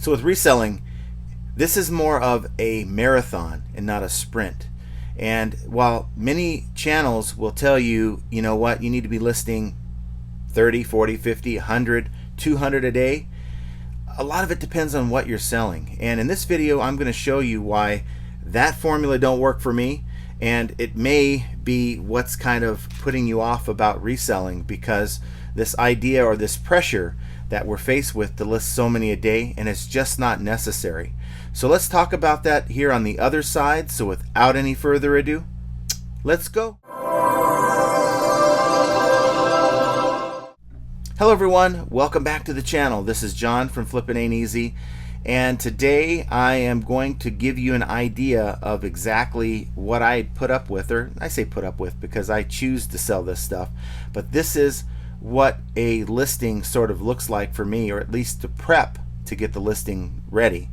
So with reselling, this is more of a marathon and not a sprint. And while many channels will tell you, you know what, you need to be listing 30, 40, 50, 100, 200 a day, a lot of it depends on what you're selling. And in this video, I'm going to show you why that formula don't work for me, and it may be what's kind of putting you off about reselling, because this idea or this pressure that we're faced with to list so many a day, and it's just not necessary. So let's talk about that here on the other side. So without any further ado, let's go. Hello everyone, welcome back to the channel. This is John from Flippin' Ain't Easy, and today I am going to give you an idea of exactly what I put up with, or I say put up with because I choose to sell this stuff, but this is what a listing sort of looks like for me, or at least to prep to get the listing ready.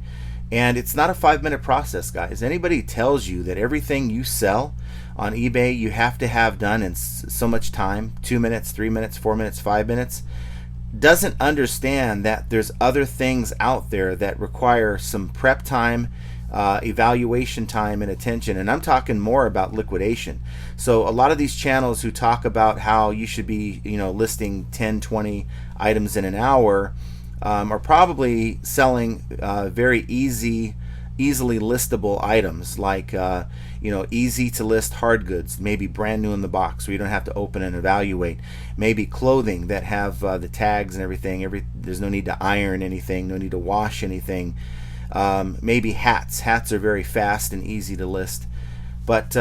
And it's not a 5-minute process, guys. Anybody tells you that everything you sell on eBay you have to have done in so much time, 2 minutes, 3 minutes, 4 minutes, 5 minutes, doesn't understand that there's other things out there that require some prep time, evaluation time, and attention. And I'm talking more about liquidation. So a lot of these channels who talk about how you should be, listing 10, 20 items in an hour, are probably selling very easily listable items, like easy to list hard goods, maybe brand new in the box so you don't have to open and evaluate. Maybe clothing that have the tags and everything. There's no need to iron anything, no need to wash anything. Maybe hats. Hats are very fast and easy to list, but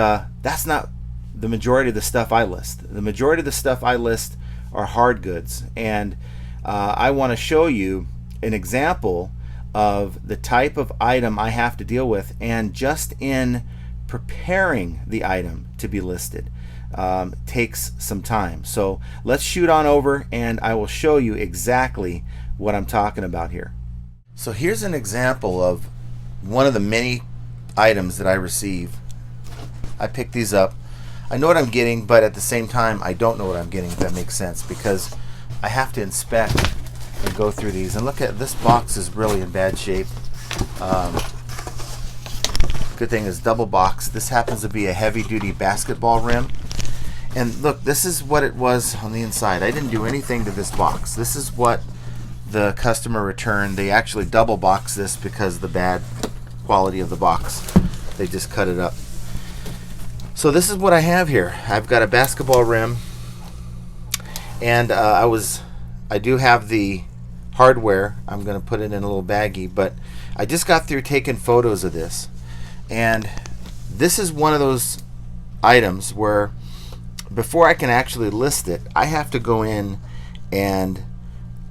that's not the majority of the stuff I list. The majority of the stuff I list are hard goods, and I want to show you an example of the type of item I have to deal with, and just in preparing the item to be listed takes some time. So let's shoot on over and I will show you exactly what I'm talking about here. So here's an example of one of the many items that I receive. I pick these up. I know what I'm getting, but at the same time I don't know what I'm getting, if that makes sense, because I have to inspect and go through these. And look at this box, is really in bad shape. Good thing is double box. This happens to be a heavy duty basketball rim. And look, this is what it was on the inside. I didn't do anything to this box. This is what the customer returned. They actually double box this because of the bad quality of the box. They just cut it up. So this is what I have here. I've got a basketball rim, and I do have the hardware. I'm going to put it in a little baggie, but I just got through taking photos of this, and this is one of those items where before I can actually list it, I have to go in and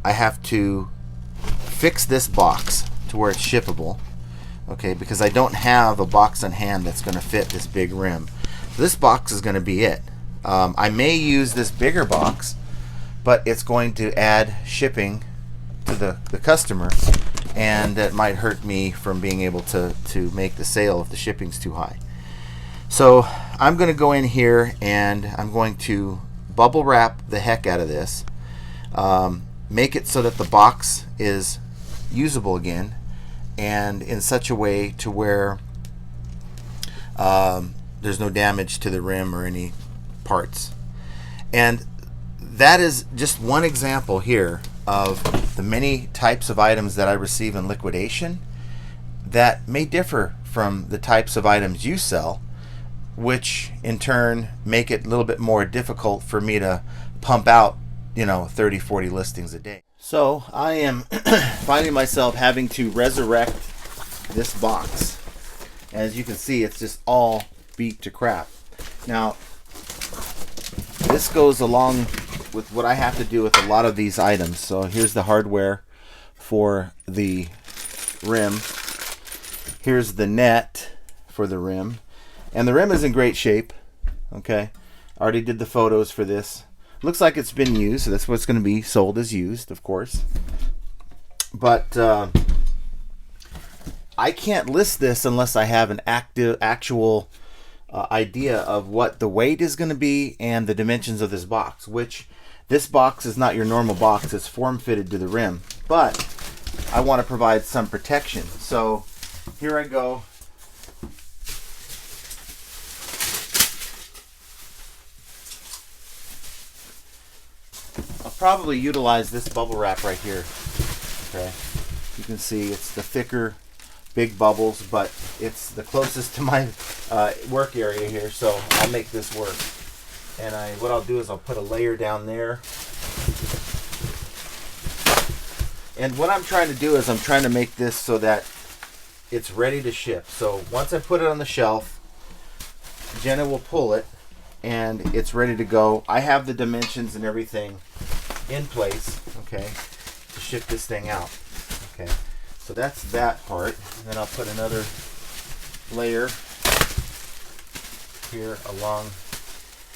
I have to fix this box to where it's shippable, okay, because I don't have a box on hand that's going to fit this big rim. So this box is going to be it. I may use this bigger box, but it's going to add shipping to the customer, and that might hurt me from being able to make the sale if the shipping's too high. So I'm going to go in here and I'm going to bubble wrap the heck out of this, make it so that the box is usable again, and in such a way to where there's no damage to the rim or any parts. And that is just one example here of the many types of items that I receive in liquidation that may differ from the types of items you sell, which in turn make it a little bit more difficult for me to pump out 30, 40 listings a day. So I am finding myself having to resurrect this box. As you can see, it's just all beat to crap. Now this goes along with what I have to do with a lot of these items. So here's the hardware for the rim. Here's the net for the rim. And the rim is in great shape. Okay, I already did the photos for this. Looks like it's been used, so that's what's going to be sold as used, of course. But I can't list this unless I have an actual idea of what the weight is going to be and the dimensions of this box, which this box is not your normal box. It's form fitted to the rim, but I want to provide some protection. So here I go. I'll probably utilize this bubble wrap right here. Okay, you can see it's the thicker, big bubbles, but it's the closest to my work area here, so I'll make this work. And what I'll do is I'll put a layer down there. And what I'm trying to do is I'm trying to make this so that it's ready to ship. So once I put it on the shelf, Jenna will pull it and it's ready to go. I have the dimensions and everything in place, okay, to ship this thing out. Okay, so that's that part. And then I'll put another layer here along.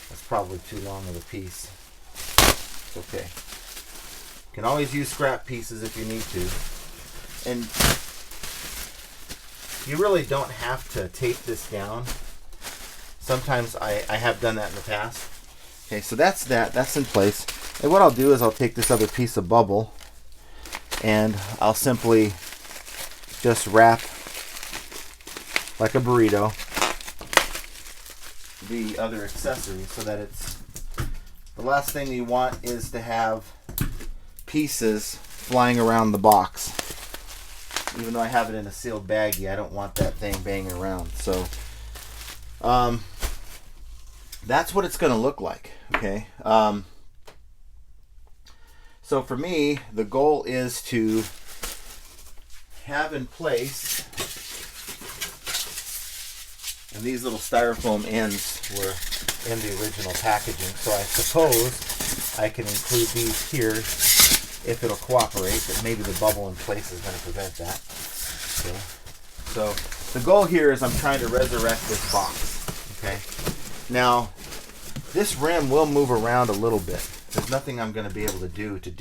That's probably too long of a piece. It's okay. You can always use scrap pieces if you need to. And you really don't have to tape this down. Sometimes I have done that in the past. Okay, so that's that. That's in place. And what I'll do is I'll take this other piece of bubble and I'll simply just wrap like a burrito the other accessory so that it's, the last thing you want is to have pieces flying around the box. Even though I have it in a sealed baggie, I don't want that thing banging around. So that's what it's going to look like. Okay. So for me, the goal is to have in place, and these little styrofoam ends were in the original packaging, so I suppose I can include these here if it'll cooperate, but maybe the bubble in place is going to prevent that. Okay. So the goal here is I'm trying to resurrect this box. Okay. Now, this rim will move around a little bit. There's nothing I'm going to be able to do to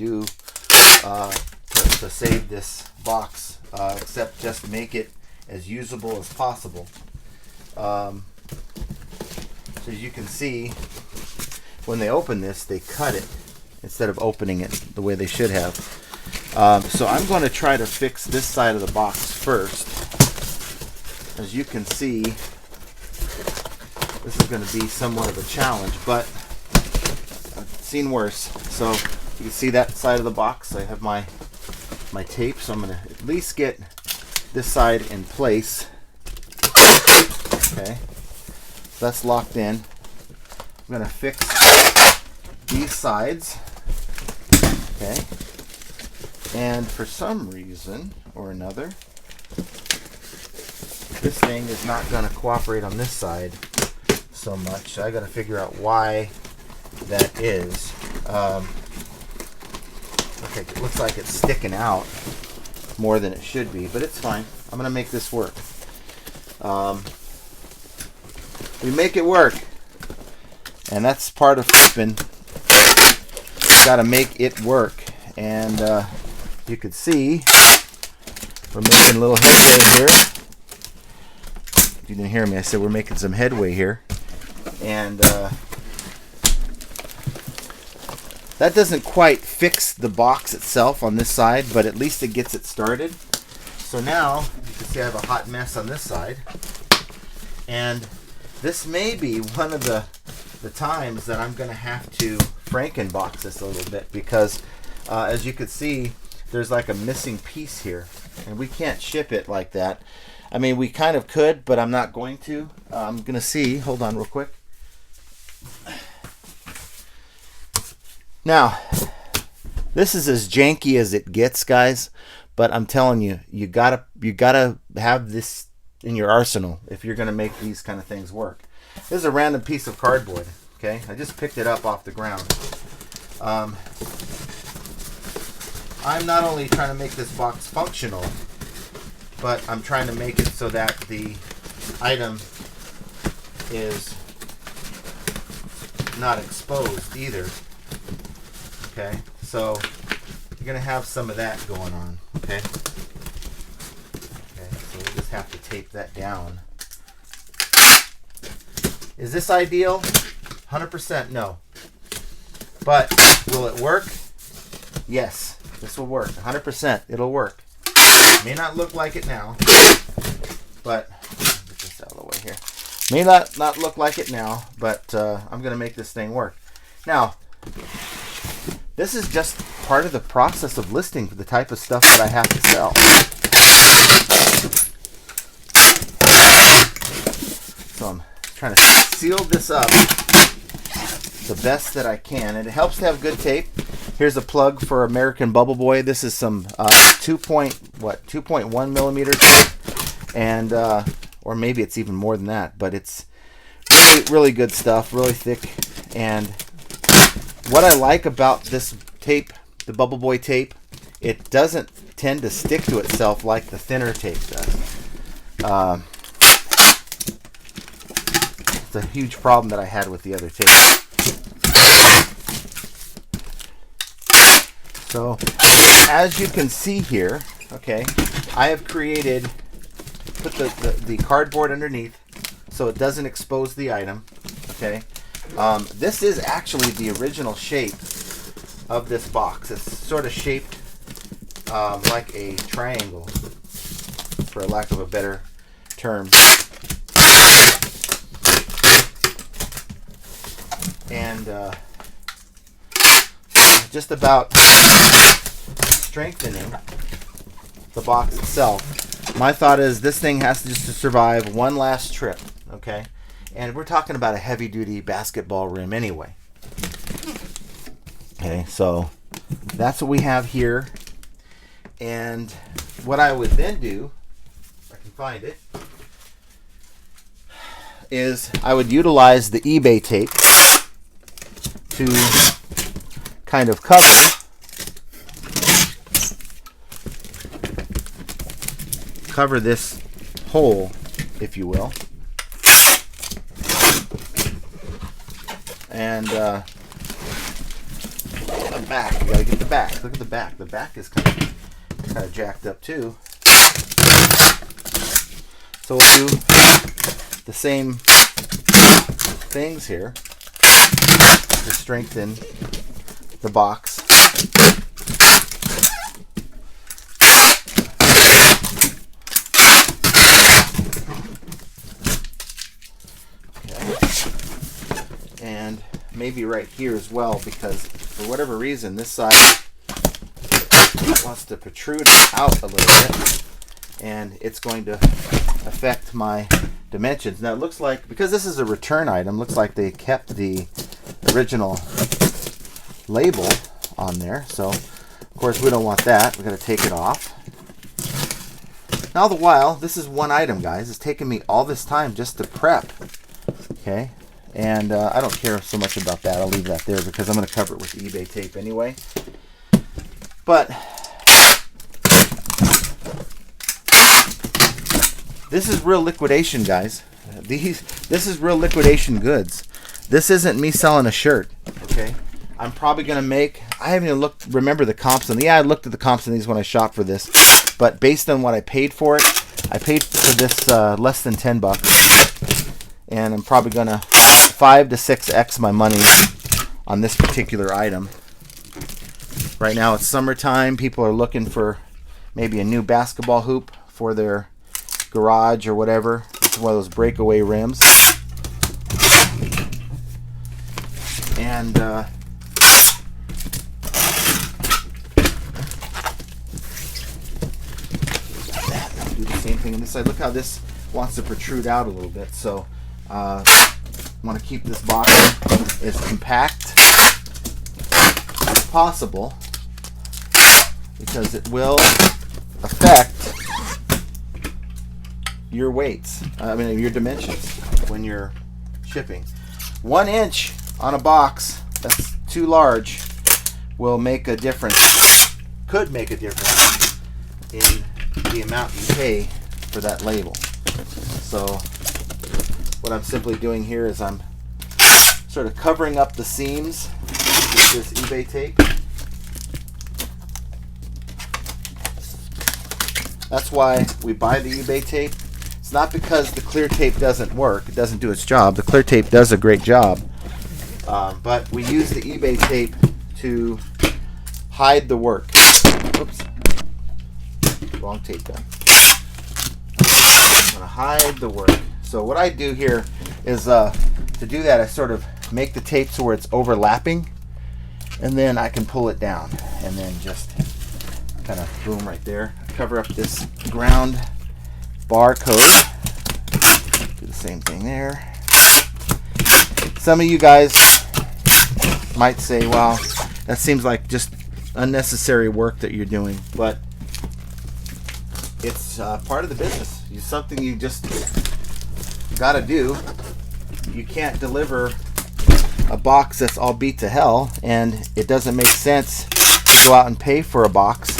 save this box except just make it as usable as possible. So as you can see, when they open this, they cut it instead of opening it the way they should have. So I'm going to try to fix this side of the box first. As you can see, this is going to be somewhat of a challenge, but I've seen worse. So you can see that side of the box. I have my tape, so I'm going to at least get this side in place. Okay, so that's locked in. I'm going to fix these sides. Okay, and for some reason or another, this thing is not going to cooperate on this side so much. I got to figure out why that is. Okay, it looks like it's sticking out more than it should be, but it's fine. I'm going to make this work. We make it work, and that's part of flipping. Got to make it work, and you could see we're making a little headway here. If you didn't hear me, I said we're making some headway here, and that doesn't quite fix the box itself on this side, but at least it gets it started. So now you can see I have a hot mess on this side, and this may be one of the times that I'm going to have to Frankenbox this a little bit, because as you can see, there's like a missing piece here, and we can't ship it like that. I mean, we kind of could, but I'm not going to. I'm going to see. Hold on real quick. Now, this is as janky as it gets, guys, but I'm telling you, you gotta have this in your arsenal if you're going to make these kind of things work. This is a random piece of cardboard. Okay, I just picked it up off the ground. I'm not only trying to make this box functional, but I'm trying to make it so that the item is not exposed either. Okay, so you're going to have some of that going on. Okay, so we'll just have to tape that down. Is this ideal? 100% no. But will it work? Yes, this will work. 100% it'll work. May not look like it now, but get this out of the way here. May not look like it now, but I'm going to make this thing work. Now, this is just part of the process of listing for the type of stuff that I have to sell. So I'm trying to seal this up the best that I can, and it helps to have good tape. Here's a plug for American Bubble Boy. This is some 2.1 millimeter tape, and or maybe it's even more than that, but it's really good stuff, really thick. And what I like about this tape, the Bubble Boy tape, it doesn't tend to stick to itself like the thinner tape does. It's a huge problem that I had with the other tape. So, as you can see here, okay, I have put the cardboard underneath so it doesn't expose the item, okay. This is actually the original shape of this box. It's sort of shaped like a triangle, for lack of a better term. And just about strengthening the box itself. My thought is this thing has to just survive one last trip, okay? And we're talking about a heavy-duty basketball rim anyway. Okay, so that's what we have here. And what I would then do, if I can find it, is I would utilize the eBay tape to kind of cover this hole, if you will. And the back, you gotta get the back. Look at the back. The back is kind of jacked up too. So we'll do the same things here to strengthen the box. And maybe right here as well, because for whatever reason this side wants to protrude out a little bit, and it's going to affect my dimensions. Now it looks like, because this is a return item, looks like they kept the original label on there, so of course we don't want that. We're going to take it off. Now all the while, this is one item, guys. It's taken me all this time just to prep, okay? And I don't care so much about that. I'll leave that there because I'm going to cover it with eBay tape anyway. But this is real liquidation, guys. This is real liquidation goods. This isn't me selling a shirt, okay? I'm probably going to make, I haven't even remember the comps on these. Yeah, I looked at the comps on these when I shopped for this. But based on what I paid for it, I paid for this less than $10. And I'm probably going to 5 to 6x my money on this particular item. Right now it's summertime. People are looking for maybe a new basketball hoop for their garage or whatever. It's one of those breakaway rims. And do the same thing on this side. Look how this wants to protrude out a little bit. So I want to keep this box as compact as possible because it will affect your weights, your dimensions when you're shipping. 1 inch on a box that's too large will make a difference, could make a difference in the amount you pay for that label. So what I'm simply doing here is I'm sort of covering up the seams with this eBay tape. That's why we buy the eBay tape. It's not because the clear tape doesn't work. It doesn't do its job. The clear tape does a great job. But we use the eBay tape to hide the work. Oops. wrong tape gun. I'm going to hide the work. So what I do here is to do that, I sort of make the tape so where it's overlapping, and then I can pull it down, and then just kind of boom right there. Cover up this ground barcode. Do the same thing there. Some of you guys might say, well, that seems like just unnecessary work that you're doing, but it's part of the business. It's something you just got to do. You can't deliver a box that's all beat to hell, and it doesn't make sense to go out and pay for a box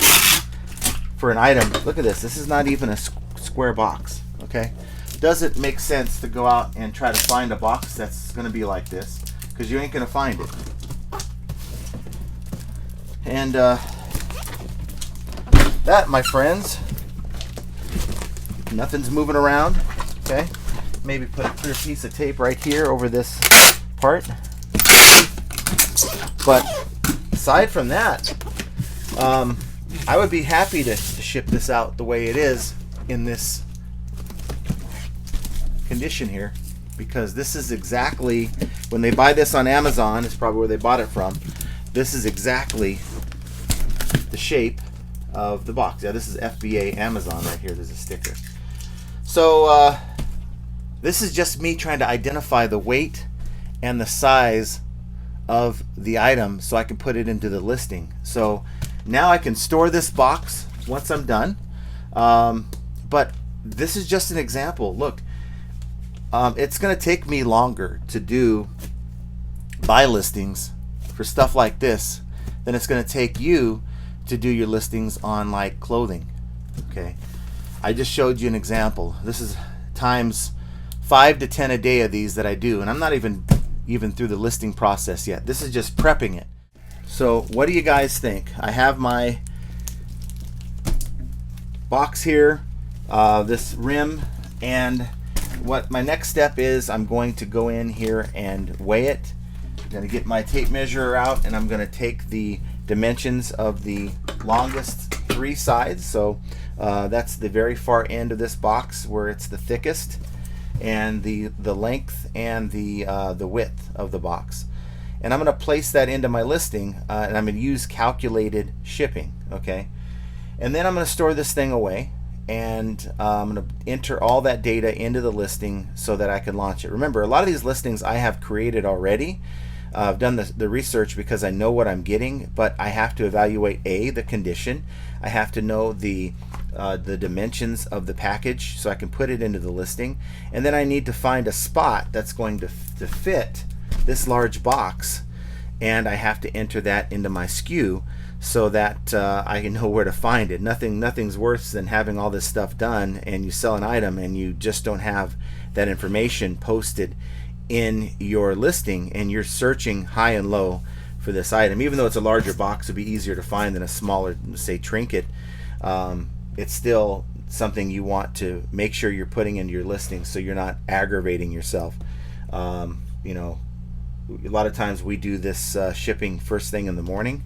for an item. Look at this. This is not even a square box, okay? Doesn't make sense to go out and try to find a box that's going to be like this, because you ain't going to find it. And that, my friends, nothing's moving around, okay? Maybe put a clear piece of tape right here over this part. But aside from that, I would be happy to ship this out the way it is in this condition here, because this is exactly, when they buy this on Amazon, it's probably where they bought it from, this is exactly the shape of the box. Yeah, this is FBA Amazon right here. There's a sticker. So this is just me trying to identify the weight and the size of the item so I can put it into the listing. So now I can store this box once I'm done. But this is just an example. Look, it's going to take me longer to do buy listings for stuff like this than it's going to take you to do your listings on like clothing. Okay, I just showed you an example. This is times 5 to 10 a day of these that I do, and I'm not even through the listing process yet. This is just prepping it. So what do you guys think? I have my box here, this rim, and what my next step is, I'm going to go in here and weigh it. I'm going to get my tape measure out, and I'm going to take the dimensions of the longest 3 sides. So that's the very far end of this box where it's the thickest, and the length and the width of the box. And I'm going to place that into my listing, and I'm going to use calculated shipping. Okay, and then I'm going to store this thing away, and I'm going to enter all that data into the listing so that I can launch it. Remember, a lot of these listings I have created already. I've done the research because I know what I'm getting, but I have to evaluate the condition. I have to know the dimensions of the package so I can put it into the listing, and then I need to find a spot that's going to fit this large box, and I have to enter that into my SKU so that I can know where to find it. Nothing's worse than having all this stuff done and you sell an item and you just don't have that information posted in your listing, and you're searching high and low for this item. Even though it's a larger box, it'd be easier to find than a smaller, say, trinket. It's still something you want to make sure you're putting into your listing so you're not aggravating yourself. You know, a lot of times we do this shipping first thing in the morning,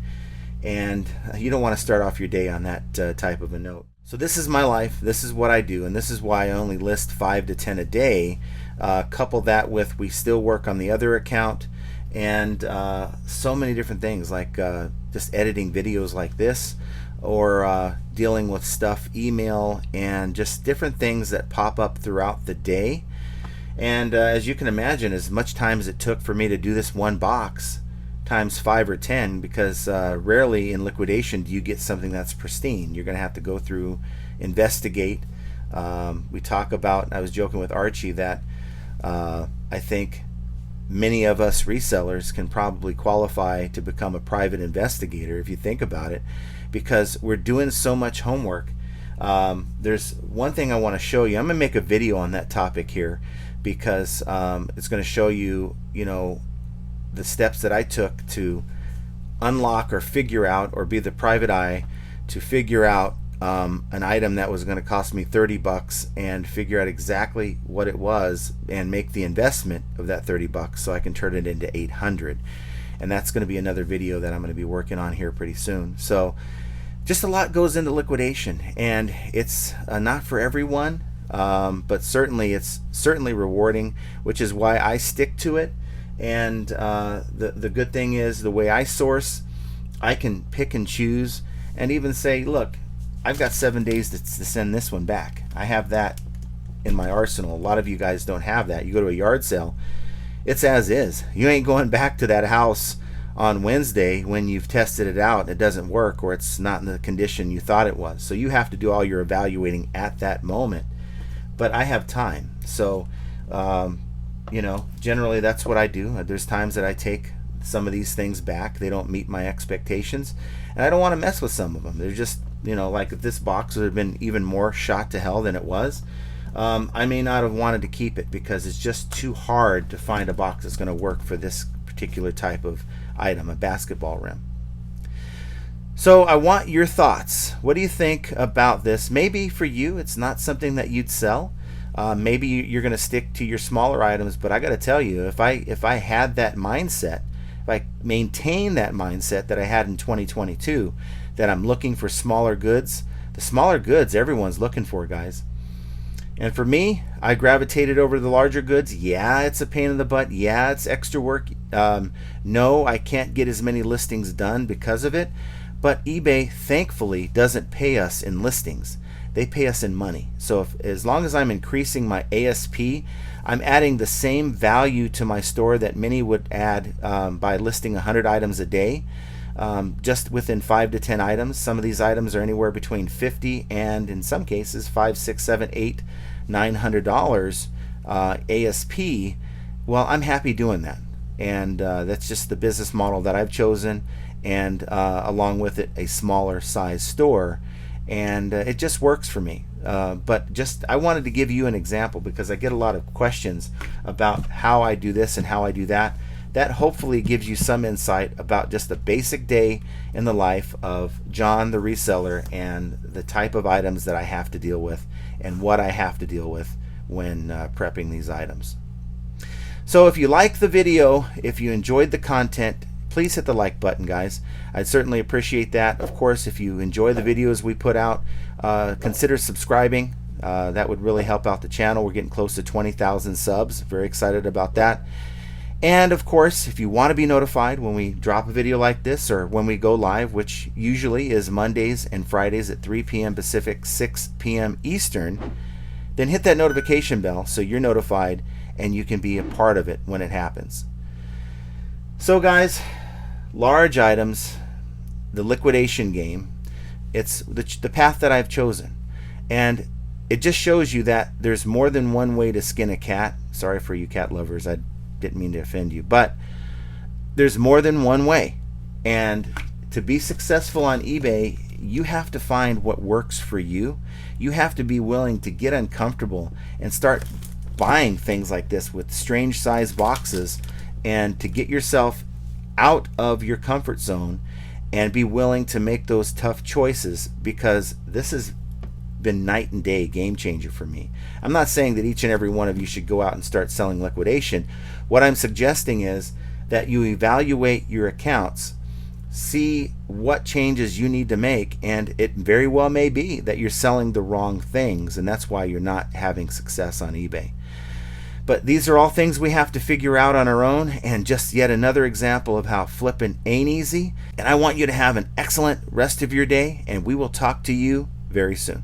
and you don't want to start off your day on that type of a note. So this is my life, this is what I do, and this is why I only list 5 to 10 a day. Couple that with, we still work on the other account, and so many different things, like just editing videos like this, or dealing with stuff, email, and just different things that pop up throughout the day. And as you can imagine, as much time as it took for me to do this one box, times 5 or 10, because rarely in liquidation do you get something that's pristine. You're going to have to go through, investigate. We talk about, I was joking with Archie that I think many of us resellers can probably qualify to become a private investigator if you think about it, because we're doing so much homework. There's one thing I want to show you. I'm going to make a video on that topic here, because it's going to show you, you know, the steps that I took to unlock or figure out, or be the private eye to figure out an item that was going to cost me 30 bucks, and figure out exactly what it was and make the investment of that 30 bucks so I can turn it into 800. And that's going to be another video that I'm going to be working on here pretty soon. So Just a lot goes into liquidation, and it's not for everyone, but it's certainly rewarding, which is why I stick to it. And the good thing is, the way I source, I can pick and choose and even say, look, I've got 7 days to send this one back. I have that in my arsenal. A lot of you guys don't have that. You go to a yard sale, it's as is. You ain't going back to that house on Wednesday when you've tested it out and it doesn't work, or it's not in the condition you thought it was. So you have to do all your evaluating at that moment. But I have time, so generally that's what I do. There's times that I take some of these things back. They don't meet my expectations, and I don't want to mess with some of them. They're just, like if this box would have been even more shot to hell than it was, I may not have wanted to keep it because it's just too hard to find a box that's going to work for this particular type of item, a basketball rim. So I want your thoughts. What do you think about this? Maybe for you it's not something that you'd sell. Maybe you're going to stick to your smaller items, but I got to tell you, if I had that mindset, if I maintain that mindset that I had in 2022, that I'm looking for smaller goods, the smaller goods everyone's looking for, guys. And for me, I gravitated over to the larger goods. Yeah, it's a pain in the butt. Yeah, it's extra work. No, I can't get as many listings done because of it. But eBay, thankfully, doesn't pay us in listings. They pay us in money. So as long as I'm increasing my ASP, I'm adding the same value to my store that many would add by listing 100 items a day. Just within 5 to 10 items. Some of these items are anywhere between 50 and in some cases $5, $6, $7, $8, $900 ASP. Well, I'm happy doing that, and that's just the business model that I've chosen, and along with it, a smaller size store, and it just works for me. But I wanted to give you an example because I get a lot of questions about how I do this and how I do that. That hopefully gives you some insight about just a basic day in the life of John the reseller and the type of items that I have to deal with and what I have to deal with when prepping these items. So if you like the video, if you enjoyed the content, please hit the like button, guys. I'd certainly appreciate that. Of course, if you enjoy the videos we put out, consider subscribing. That would really help out the channel. We're getting close to 20,000 subs. Very excited about that. And of course, if you want to be notified when we drop a video like this or when we go live, which usually is Mondays and Fridays at 3 p.m. Pacific, 6 p.m. Eastern, then hit that notification bell so you're notified and you can be a part of it when it happens. So guys, large items, the liquidation game, it's the path that I've chosen. And it just shows you that there's more than one way to skin a cat. Sorry for you cat lovers, I didn't mean to offend you, but there's more than one way. And to be successful on eBay, you have to find what works for you. You have to be willing to get uncomfortable and start buying things like this with strange size boxes, and to get yourself out of your comfort zone and be willing to make those tough choices, because this has been night and day game changer for me. I'm not saying that each and every one of you should go out and start selling liquidation. What I'm suggesting is that you evaluate your accounts, see what changes you need to make, and it very well may be that you're selling the wrong things, and that's why you're not having success on eBay. But these are all things we have to figure out on our own, and just yet another example of how flipping ain't easy. And I want you to have an excellent rest of your day, and we will talk to you very soon.